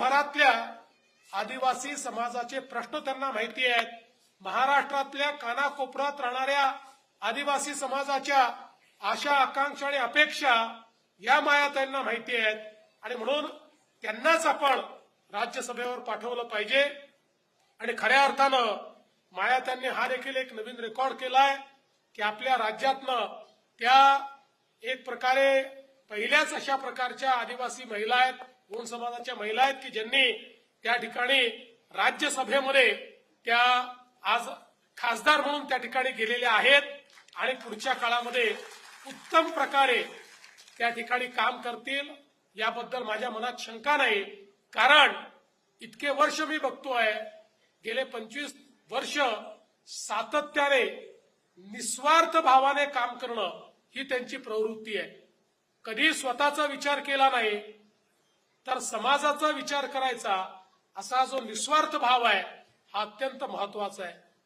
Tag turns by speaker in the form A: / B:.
A: देशभरातल्या आदिवासी समाजाचे प्रश्न त्यांना माहिती आहेत. महाराष्ट्रातल्या कानाकोपऱ्यात राहणाऱ्या आदिवासी समाजाच्या आशा आकांक्षा आणि अपेक्षा या मायाताईंना माहिती आहेत आणि म्हणून त्यांनाच आपण राज्यसभेवर पाठवलं पाहिजे. आणि खऱ्या अर्थानं मायाताईंनी हा देखील एक नवीन रेकॉर्ड केलाय की आपल्या राज्यातनं त्या एक प्रकारे पहिल्याच अशा प्रकारच्या आदिवासी महिला आहेत, गोंड समाजाच्या महिला आहेत की ज्यांनी त्या ठिकाणी राज्यसभेमध्ये त्या आज खासदार म्हणून त्या ठिकाणी गेलेल्या आहेत आणि पुढच्या काळामध्ये उत्तम प्रकारे त्या ठिकाणी काम करतील याबद्दल माझ्या मनात शंका नाही. कारण इतके वर्ष मी बघतोय, गेले 25 वर्ष सातत्याने निस्वार्थ भावाने काम करणं ही त्यांची प्रवृत्ती आहे. कधी स्वतःचा विचार केला नाही तर समाजाचा विचार करायचा असा जो निस्वार्थ भाव आहे हा अत्यंत महत्वाचा आहे.